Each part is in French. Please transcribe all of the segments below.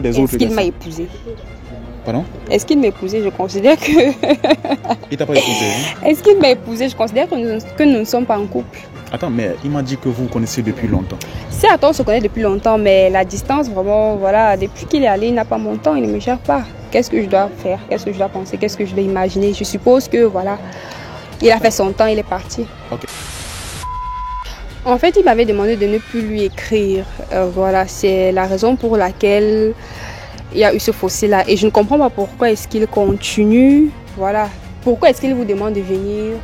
Est-ce qu'il m'a épousé? Pardon? Est-ce qu'il m'a épousé? Je considère que... Il t'a pas épousé, hein? Est-ce qu'il m'a épousé? Je considère que nous ne sommes pas en couple. Attends, mais il m'a dit que vous vous connaissez depuis longtemps. Certes, on se connaît depuis longtemps, mais la distance, vraiment, voilà, depuis qu'il est allé, il n'a pas mon temps, il ne me gère pas. Qu'est-ce que je dois faire? Qu'est-ce que je dois penser? Qu'est-ce que je dois imaginer? Je suppose que, voilà, il a fait son temps, il est parti. Ok. En fait, il m'avait demandé de ne plus lui écrire. Voilà, c'est la raison pour laquelle il y a eu ce fossé-là. Et je ne comprends pas pourquoi est-ce qu'il continue. Voilà, pourquoi est-ce qu'il vous demande de venir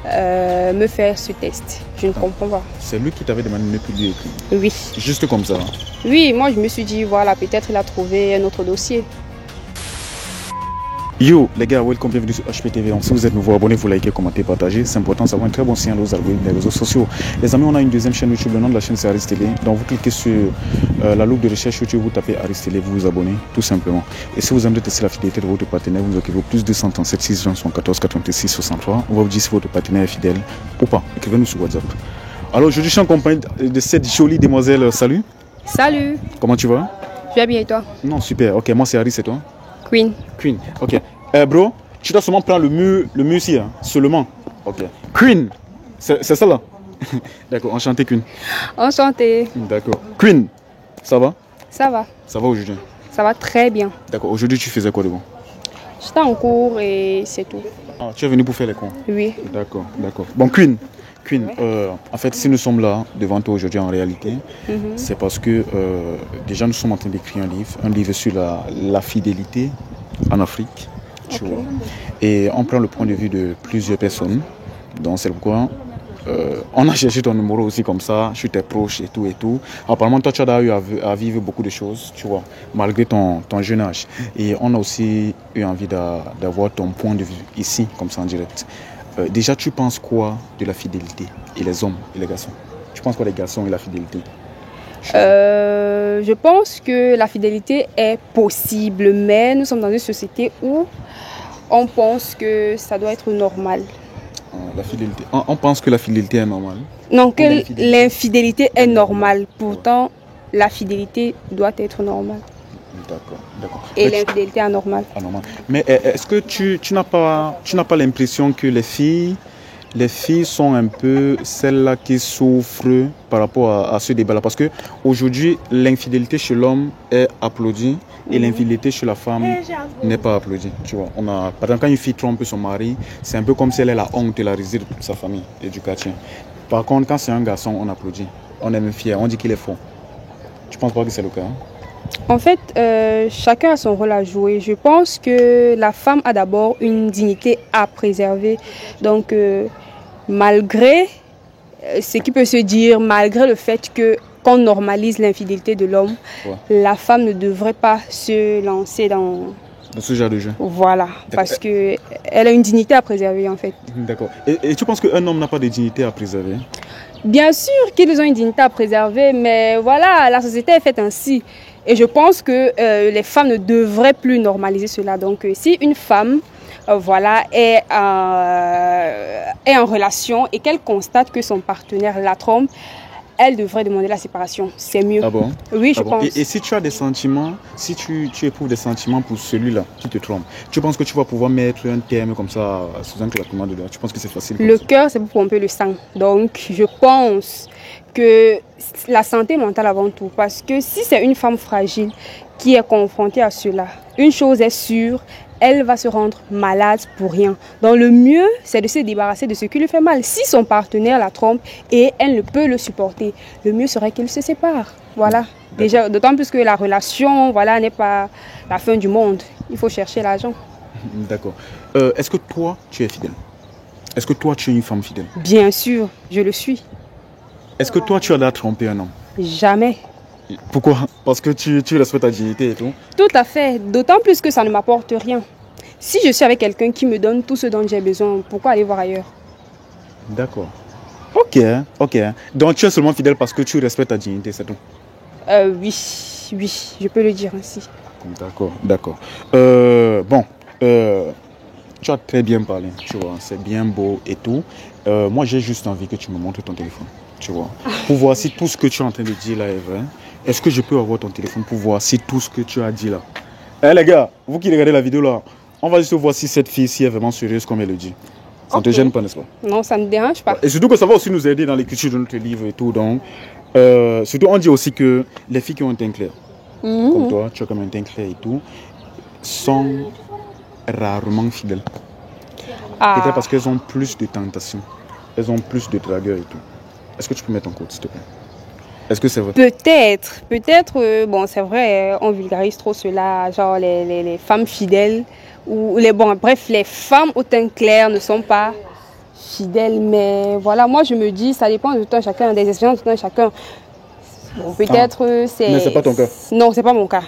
me faire ce test? Je ne comprends pas. C'est lui qui t'avait demandé de ne plus lui écrire? Oui. Juste comme ça? Oui, moi je me suis dit, voilà, peut-être il a trouvé un autre dossier. Yo les gars, welcome, bienvenue sur HPTV. Donc si vous êtes nouveau, abonnez-vous, likez, commentez, partagez. C'est important, ça va un très bon signal aux algorithmes des réseaux sociaux. Les amis, on a une deuxième chaîne YouTube. Le nom de la chaîne c'est Aris Télé. Donc vous cliquez sur la loupe de recherche YouTube, vous tapez Aris Télé, vous vous abonnez tout simplement. Et si vous aimez tester la fidélité de votre partenaire, vous écrivez plus 237 6 74 86 63. On va vous dire si votre partenaire est fidèle ou pas. Écrivez-nous sur WhatsApp. Alors aujourd'hui je suis en compagnie de cette jolie demoiselle. Salut. Salut. Comment tu vas? Je vais bien et toi? Non, super. Ok, moi c'est Aris et toi? Queen. Queen, ok. Bro, tu dois seulement prendre le mur ici, hein, seulement. Ok. Queen, c'est ça là? D'accord, enchanté Queen. Enchantée. D'accord. Queen, ça va? Ça va. Ça va aujourd'hui? Ça va très bien. D'accord, aujourd'hui tu faisais quoi de bon? J'étais en cours et c'est tout. Ah, tu es venu pour faire les cours? Oui. D'accord, d'accord. Bon, Queen, en fait, si nous sommes là devant toi aujourd'hui en réalité, c'est parce que déjà nous sommes en train d'écrire un livre sur la fidélité en Afrique. Tu vois. Et on prend le point de vue de plusieurs personnes. Donc c'est pourquoi on a cherché ton numéro aussi comme ça, je suis tes proches et tout et tout. Apparemment toi tu as eu à vivre beaucoup de choses, tu vois, malgré ton jeune âge. Et on a aussi eu envie d'avoir ton point de vue ici, comme ça en direct. Déjà tu penses quoi de la fidélité et les hommes et les garçons? Tu penses quoi des garçons et la fidélité? Je pense que la fidélité est possible, mais nous sommes dans une société où on pense que ça doit être normal. La fidélité. On pense que la fidélité est normale. Non, que l'infidélité est normale. Pourtant, la fidélité doit être normale. D'accord, d'accord. Et l'infidélité est anormale. Mais est-ce que tu n'as pas l'impression que les filles sont un peu celles-là qui souffrent par rapport à ce débat-là? Parce qu'aujourd'hui, l'infidélité chez l'homme est applaudie et l'infidélité chez la femme n'est pas applaudie. Tu vois, par exemple, quand une fille trompe son mari, c'est un peu comme si elle est la honte et la risée de toute sa famille et du quartier. Par contre, quand c'est un garçon, on applaudit. On est même fier, on dit qu'il est fort. Tu ne penses pas que c'est le cas? En fait, chacun a son rôle à jouer. Je pense que la femme a d'abord une dignité à préserver. Donc, malgré ce qui peut se dire, malgré le fait qu'on normalise l'infidélité de l'homme, la femme ne devrait pas se lancer dans ce genre de jeu. Voilà, parce qu'elle a une dignité à préserver en fait. D'accord. Et tu penses qu'un homme n'a pas de dignité à préserver? Bien sûr qu'ils ont une dignité à préserver, mais voilà, la société est faite ainsi. Et je pense que les femmes ne devraient plus normaliser cela. Donc si une femme est en relation et qu'elle constate que son partenaire la trompe, elle devrait demander la séparation. C'est mieux. Ah bon? Oui, je pense. Et si tu as des sentiments, si tu éprouves des sentiments pour celui-là qui te trompe, tu penses que tu vas pouvoir mettre un terme comme ça sous un claquement de doigts? Tu penses que c'est facile? Le cœur, c'est pour pomper le sang. Donc, je pense que la santé mentale avant tout. Parce que si c'est une femme fragile qui est confrontée à cela, une chose est sûre, elle va se rendre malade pour rien. Donc le mieux, c'est de se débarrasser de ce qui lui fait mal. Si son partenaire la trompe et elle ne peut le supporter, le mieux serait qu'ils se séparent. Voilà. Déjà, d'autant plus que la relation, n'est pas la fin du monde. Il faut chercher l'argent. D'accord. Est-ce que toi, tu es fidèle? Est-ce que toi, tu es une femme fidèle? Bien sûr, je le suis. Est-ce que toi, tu as déjà trompé un homme? Jamais. Pourquoi? Parce que tu respectes ta dignité et tout? Tout à fait, d'autant plus que ça ne m'apporte rien. Si je suis avec quelqu'un qui me donne tout ce dont j'ai besoin, pourquoi aller voir ailleurs? D'accord. Ok. Donc tu es seulement fidèle parce que tu respectes ta dignité, c'est tout? Oui, je peux le dire ainsi. D'accord. Tu as très bien parlé, tu vois, c'est bien beau et tout. Moi, j'ai juste envie que tu me montres ton téléphone, tu vois, pour voir si tout ce que tu es en train de dire là est vrai. est-ce que je peux avoir ton téléphone pour voir si tout ce que tu as dit là... Eh les gars, vous qui regardez la vidéo là, on va juste voir si cette fille-ci est vraiment sérieuse comme elle le dit. Ça ne te gêne pas, n'est-ce pas? Non, ça ne me dérange pas. Et surtout que ça va aussi nous aider dans l'écriture de notre livre et tout. Donc, surtout, on dit aussi que les filles qui ont un teint clair, comme toi, tu as comme un teint clair et tout, sont rarement fidèles. Peut-être parce qu'elles ont plus de tentations, elles ont plus de dragueurs et tout. Est-ce que tu peux mettre en code, s'il te plaît? Est-ce que c'est vrai? Peut-être, bon, c'est vrai, on vulgarise trop cela, genre les femmes fidèles, ou bref, les femmes au teint clair ne sont pas fidèles, mais voilà, moi je me dis, ça dépend de tout un chacun, des expériences de tout un chacun. Bon, peut-être c'est... Mais c'est pas ton cas? Non, c'est pas mon cas.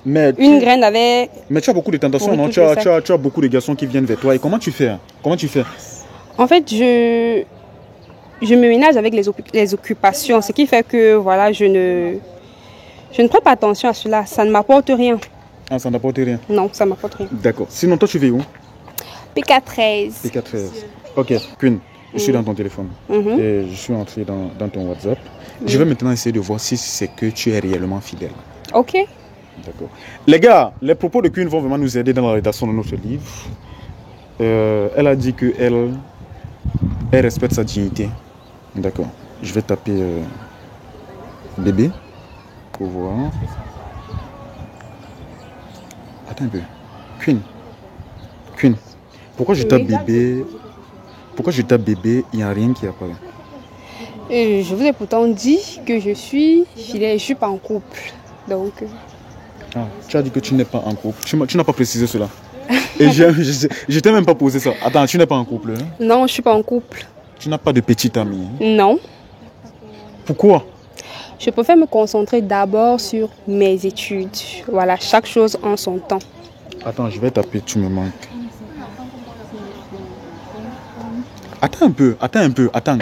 Mais une graine avait... Mais tu as beaucoup de tentations, oui, non? Tu as beaucoup de garçons qui viennent vers toi, et comment tu fais? Comment tu fais? En fait, je me ménage avec les occupations, ce qui fait que voilà, je ne prends pas attention à cela. Ça ne m'apporte rien. Ah, ça n'apporte rien? Non, ça ne m'apporte rien. D'accord. Sinon, toi, tu vis où? PK13. PK13. Ok, Queen, je suis dans ton téléphone. Et je suis entré dans ton WhatsApp. Je vais maintenant essayer de voir si c'est que tu es réellement fidèle. Ok. D'accord. Les gars, les propos de Queen vont vraiment nous aider dans la rédaction de notre livre. Elle a dit qu'elle respecte sa dignité. D'accord. Je vais taper bébé pour voir. Attends un peu. Queen. Pourquoi je tape bébé? Pourquoi je tape bébé? Il n'y a rien qui apparaît. Je vous ai pourtant dit que je suis fidèle, je ne suis pas en couple. Donc. Ah, tu as dit que tu n'es pas en couple. Tu n'as pas précisé cela. Et je t'ai même pas posé ça. Attends, tu n'es pas en couple, hein? Non, je ne suis pas en couple. Tu n'as pas de petite amie, hein? Non. Pourquoi? Je préfère me concentrer d'abord sur mes études. Voilà, chaque chose en son temps. Attends, je vais taper, tu me manques. Attends un peu.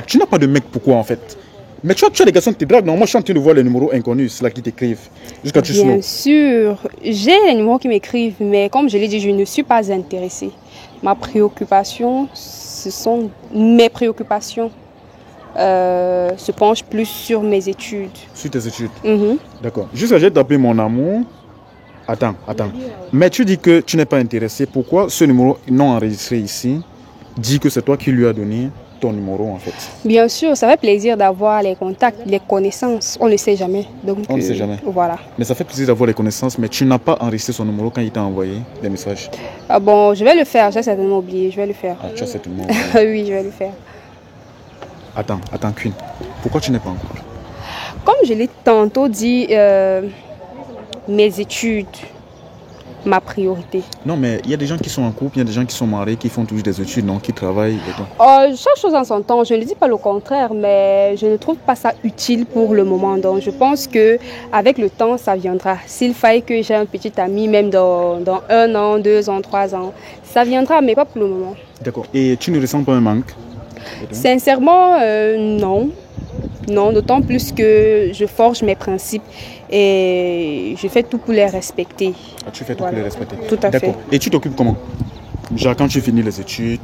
Tu n'as pas de mec, pourquoi en fait? Mais tu as des garçons qui te draguent. Non, moi je suis en train de voir les numéros inconnus, c'est là qui t'écrivent. Jusqu'à tu Bien sûr, j'ai les numéros qui m'écrivent, mais comme je l'ai dit, je ne suis pas intéressée. Ma préoccupation, ce sont mes préoccupations. Se penche plus sur mes études. Sur tes études? D'accord. Juste j'ai tapé mon amour. Attends. Mais tu dis que tu n'es pas intéressé. Pourquoi ce numéro non enregistré ici dit que c'est toi qui lui as donné ton numéro en fait? Bien sûr, ça fait plaisir d'avoir les contacts, les connaissances. On ne sait jamais. Donc, on ne sait jamais. Voilà. Mais ça fait plaisir d'avoir les connaissances, mais tu n'as pas enregistré son numéro quand il t'a envoyé des messages? Ah bon, je vais le faire. J'ai certainement oublié. Je vais le faire. Ah, tu as certainement oublié. Oui, je vais le faire. Attends, Queen. Pourquoi tu n'es pas en couple? Comme je l'ai tantôt dit, mes études, ma priorité. Non, mais il y a des gens qui sont en couple, il y a des gens qui sont mariés, qui font toujours des études, non, qui travaillent et tout. Chaque chose en son temps, je ne dis pas le contraire, mais je ne trouve pas ça utile pour le moment. Donc je pense qu'avec le temps, ça viendra. S'il faille que j'ai un petit ami, même dans 1 an, 2 ans, 3 ans, ça viendra, mais pas pour le moment. D'accord. Et tu ne ressens pas un manque? Sincèrement, non. Non, d'autant plus que je forge mes principes et je fais tout pour les respecter. Ah, tu fais tout pour les respecter? Tout à fait. D'accord. Et tu t'occupes comment? Genre quand tu finis les études,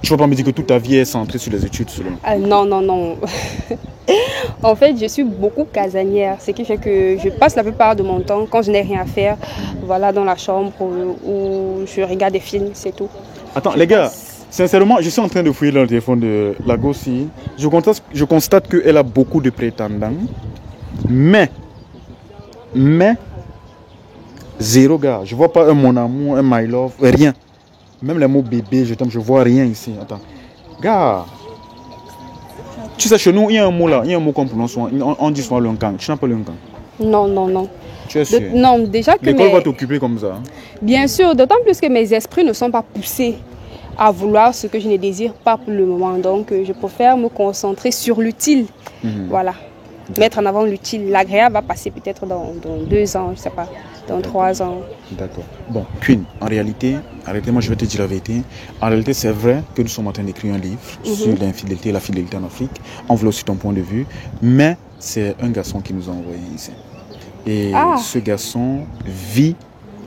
tu ne vas pas me dire que toute ta vie est centrée sur les études seulement? Non. En fait, je suis beaucoup casanière, ce qui fait que je passe la plupart de mon temps, quand je n'ai rien à faire, voilà, dans la chambre où je regarde des films, c'est tout. Attends, les gars, sincèrement, je suis en train de fouiller dans le téléphone de la Gossi. Je constate qu'elle a beaucoup de prétendants. Mais, zéro gars. Je vois pas un mon amour, un my love, rien. Même les mots bébé, je t'aime, je vois rien ici. Attends. Gars, tu sais, chez nous, il y a un mot là, il y a un mot qu'on prononce souvent. On dit souvent le nkang. Tu n'as pas le nkang? Non. Tu es sûr? Non, déjà que l'école va t'occuper comme ça. Hein? Bien sûr, d'autant plus que mes esprits ne sont pas poussés à vouloir ce que je ne désire pas pour le moment. Donc, je préfère me concentrer sur l'utile. Voilà. Mettre en avant l'utile. L'agréable va passer peut-être dans 2 ans, je ne sais pas, dans 3 ans. D'accord. Bon, Queen, en réalité, moi je vais te dire la vérité. En réalité, c'est vrai que nous sommes en train d'écrire un livre sur l'infidélité et la fidélité en Afrique. On voulait aussi ton point de vue. Mais c'est un garçon qui nous a envoyé ici. Et ce garçon vit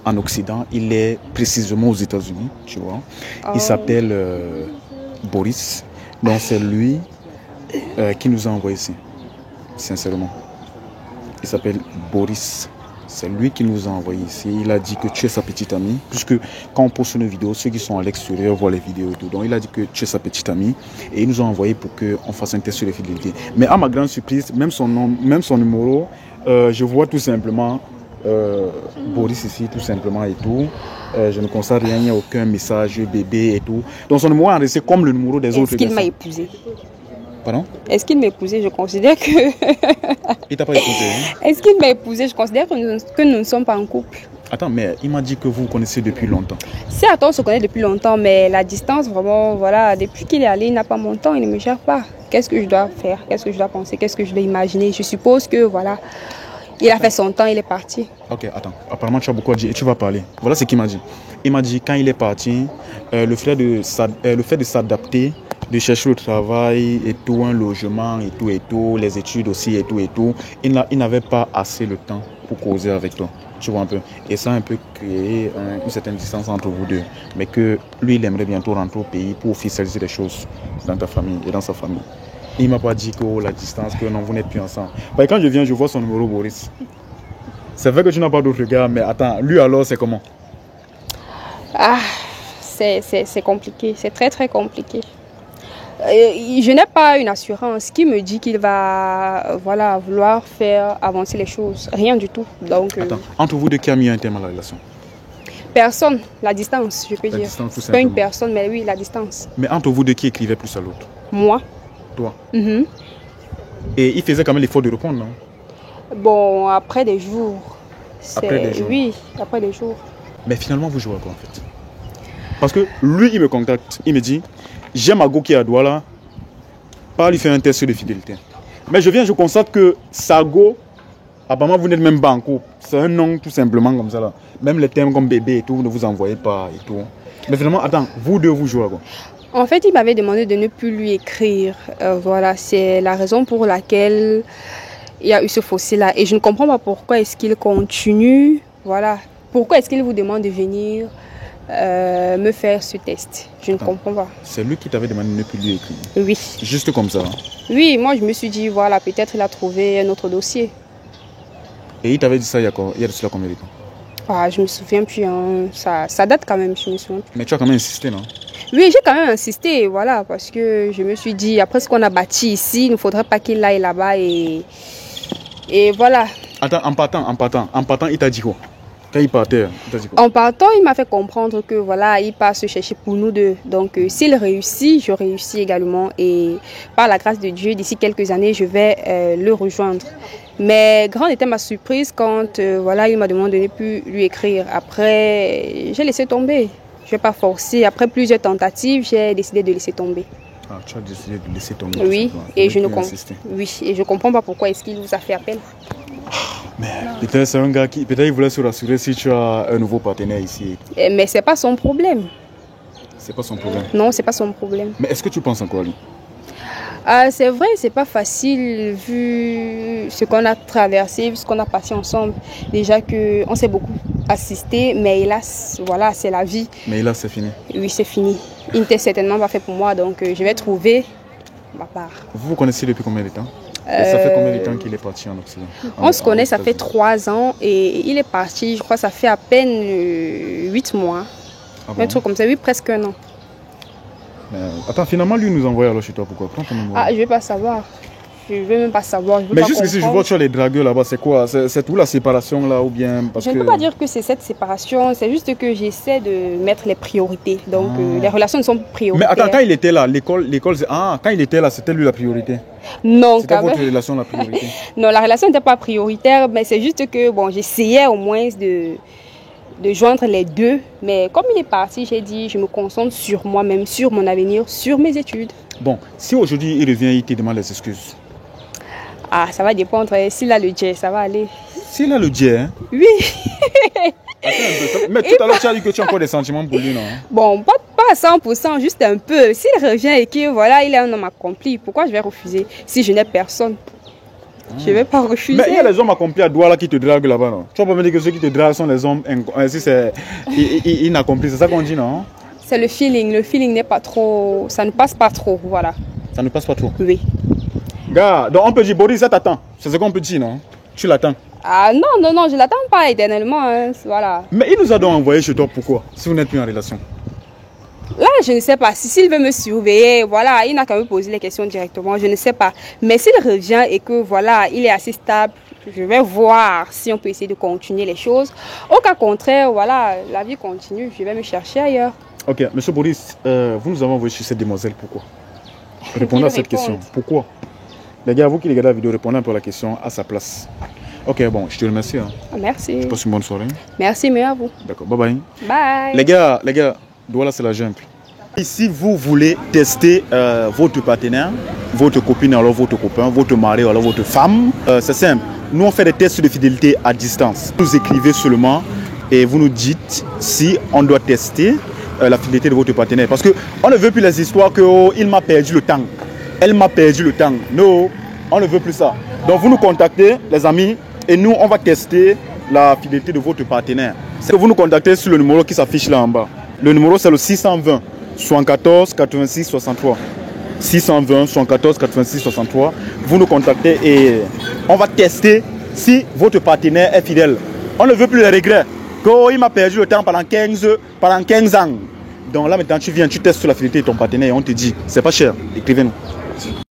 en Occident, il est précisément aux États-Unis, tu vois. Il s'appelle Boris. Donc c'est lui qui nous a envoyé ici, sincèrement. Il s'appelle Boris. C'est lui qui nous a envoyé ici. Il a dit que tu es sa petite amie. Puisque quand on poste une vidéo, ceux qui sont à l'extérieur voient les vidéos et tout. Donc il a dit que tu es sa petite amie. Et il nous a envoyé pour qu'on fasse un test sur les fidélités. Mais à ma grande surprise, même son nom, même son numéro, je vois tout simplement Boris ici, tout simplement et tout. Je ne constate rien, il n'y a aucun message bébé et tout. Donc son numéro est resté comme le numéro des autres. Est-ce qu'il m'a épousé? Pardon? Est-ce qu'il m'a épousé? Je considère que... Il t'a pas épousé, hein? Est-ce qu'il m'a épousé? Je considère que nous ne sommes pas en couple. Attends, mais il m'a dit que vous vous connaissez depuis longtemps. Certes, on se connaît depuis longtemps, mais la distance, vraiment, voilà, depuis qu'il est allé, il n'a pas mon temps, il ne me gère pas. Qu'est-ce que je dois faire? Qu'est-ce que je dois penser? Qu'est-ce que je dois imaginer? Je suppose que, voilà, il a fait son temps, il est parti. Ok, attends. Apparemment, tu as beaucoup à dire et tu vas parler. Voilà ce qu'il m'a dit. Il m'a dit quand il est parti, le fait de s'adapter, de chercher le travail et tout, un logement et tout, les études aussi et tout, il n'avait pas assez le temps pour causer avec toi. Tu vois un peu. Et ça a un peu créé une certaine distance entre vous deux. Mais que lui, il aimerait bientôt rentrer au pays pour officialiser les choses dans ta famille et dans sa famille. Il ne m'a pas dit que la distance, que non, vous n'êtes plus ensemble. Bah, quand je viens, je vois son numéro, Boris. C'est vrai que tu n'as pas d'autre gars, mais attends, lui alors, c'est comment? Ah, c'est compliqué. C'est très, très compliqué. Je n'ai pas une assurance qui me dit qu'il va voilà, vouloir faire avancer les choses. Rien du tout. Donc, attends, entre vous deux, qui a mis un terme à la relation? Personne. La distance, je peux dire. Distance, pas une personne, mais oui, la distance. Mais entre vous deux, qui écrivait plus à l'autre? Moi. Toi? Et il faisait quand même l'effort de répondre, non? Bon, après des jours. Après des jours? Oui, après des jours. Mais finalement, vous jouez à quoi en fait? Parce que lui, il me contacte, il me dit, j'aime Ago qui est à Douala, pas lui faire un test de fidélité. Mais je viens, je constate que Sago, apparemment vous n'êtes même pas en couple. C'est un nom tout simplement comme ça là. Même les termes comme bébé et tout, ne vous envoyez pas et tout. Mais finalement, attends, vous deux, vous jouez à quoi? En fait, il m'avait demandé de ne plus lui écrire. Voilà, c'est la raison pour laquelle il y a eu ce fossé-là. Et je ne comprends pas pourquoi est-ce qu'il continue. Voilà. Pourquoi est-ce qu'il vous demande de venir me faire ce test? Je ne comprends pas. C'est lui qui t'avait demandé de ne plus lui écrire? Oui. Juste comme ça? Oui, moi je me suis dit, voilà, peut-être il a trouvé un autre dossier. Et il t'avait dit ça il y a de cela combien de temps? Ah, je me souviens plus. Hein. Ça date quand même, je me souviens plus. Mais tu as quand même insisté, non? Oui, j'ai quand même insisté, voilà, parce que je me suis dit, après ce qu'on a bâti ici, il ne faudrait pas qu'il aille là-bas et voilà. Attends, en partant, il t'a dit quoi? Quand il partait, il t'a dit quoi? En partant, il m'a fait comprendre que voilà, il part se chercher pour nous deux. Donc, s'il réussit, je réussis également. Et par la grâce de Dieu, d'ici quelques années, je vais le rejoindre. Mais grande était ma surprise quand voilà, il m'a demandé de ne plus lui écrire. Après, j'ai laissé tomber. Je ne vais pas forcer. Après plusieurs tentatives, j'ai décidé de laisser tomber. Ah, tu as décidé de laisser tomber? Oui, et je ne comprends pas pourquoi est-ce qu'il vous a fait appel. Mais peut-être c'est un gars qui peut-être il voulait se rassurer si tu as un nouveau partenaire ici. Mais c'est pas son problème. C'est pas son problème? Non, c'est pas son problème. Mais est-ce que tu penses encore à lui? C'est vrai, c'est pas facile vu ce qu'on a traversé, vu ce qu'on a passé ensemble. Déjà qu'on s'est beaucoup assisté, mais hélas, voilà, c'est la vie. Mais hélas, c'est fini? Oui, c'est fini. Il n'était certainement pas fait pour moi, donc je vais trouver ma part. Vous vous connaissez depuis combien de temps? Et ça fait combien de temps qu'il est parti en Occident? On se connaît, ça fait 3 ans et il est parti, je crois, ça fait à peine 8 mois. Ah bon? Un truc comme ça, oui, presque un an. Mais, attends, finalement, lui nous envoie alors chez toi, pourquoi? Prends ton numéro. Ah, je ne vais pas savoir. Je ne veux même pas savoir. Mais jusqu'ici, je vois que tu as les dragueurs là-bas, c'est quoi? C'est tout la séparation là ou bien parce Je ne peux pas dire que c'est cette séparation, c'est juste que j'essaie de mettre les priorités. Donc les relations ne sont prioritaires. Mais attends, quand il était là, l'école, quand il était là, c'était lui la priorité? Non, c'était votre relation la priorité? Non, la relation n'était pas prioritaire, mais c'est juste que bon, j'essayais au moins de joindre les deux. Mais comme il est parti, j'ai dit, je me concentre sur moi-même, sur mon avenir, sur mes études. Bon, si aujourd'hui il revient, il te demande les excuses. Ah, ça va dépendre. S'il a le jet, ça va aller. S'il a le jet, hein? Oui. Mais tout à l'heure, tu as dit que tu as encore des sentiments pour lui, non? Bon, pas à 100%, juste un peu. S'il revient et que voilà, il est un homme accompli, pourquoi je vais refuser si je n'ai personne? Je ne vais pas refuser. Mais il y a les hommes accomplis à Douala qui te draguent là-bas, non? Tu vas pas me dire que ceux qui te draguent sont les hommes si c'est inaccomplis, c'est ça qu'on dit, non? C'est le feeling. Le feeling n'est pas trop... Ça ne passe pas trop, voilà. Ça ne passe pas trop? Oui. Gars, donc on peut dire, Boris, ça t'attend. C'est ce qu'on peut dire, non? Tu l'attends? Ah non, non, non, je ne l'attends pas éternellement. Hein, voilà. Mais il nous a donc envoyé chez toi, pourquoi? Si vous n'êtes plus en relation? Là, je ne sais pas. S'il veut me surveiller, voilà, il n'a qu'à me poser les questions directement. Je ne sais pas. Mais s'il revient et que, voilà, il est assez stable, je vais voir si on peut essayer de continuer les choses. Au cas contraire, voilà, la vie continue. Je vais me chercher ailleurs. Ok, monsieur Boris, vous nous avez envoyé chez cette demoiselle, pourquoi? Répondez à cette question. Pourquoi? Les gars, vous qui regardez la vidéo, répondez un peu à la question à sa place. Ok, bon, je te remercie. Hein. Merci. Je passe une bonne soirée. Merci, mais à vous. D'accord, bye bye. Bye. Les gars, voilà, c'est la jungle. Si vous voulez tester votre partenaire, votre copine, alors votre copain, votre mari, alors votre femme, c'est simple. Nous, on fait des tests de fidélité à distance. Vous écrivez seulement et vous nous dites si on doit tester la fidélité de votre partenaire. Parce qu'on ne veut plus les histoires que oh, il m'a perdu le temps. Elle m'a perdu le temps. Non, on ne veut plus ça. Donc vous nous contactez, les amis, et nous, on va tester la fidélité de votre partenaire. C'est que vous nous contactez sur le numéro qui s'affiche là en bas. Le numéro, c'est le 620 74 86 63. 620 74 86 63. Vous nous contactez et on va tester si votre partenaire est fidèle. On ne veut plus les regrets. Oh, il m'a perdu le temps pendant 15 ans. Donc là maintenant tu viens, tu testes sur la fidélité de ton partenaire et on te dit, c'est pas cher, écrivez-nous.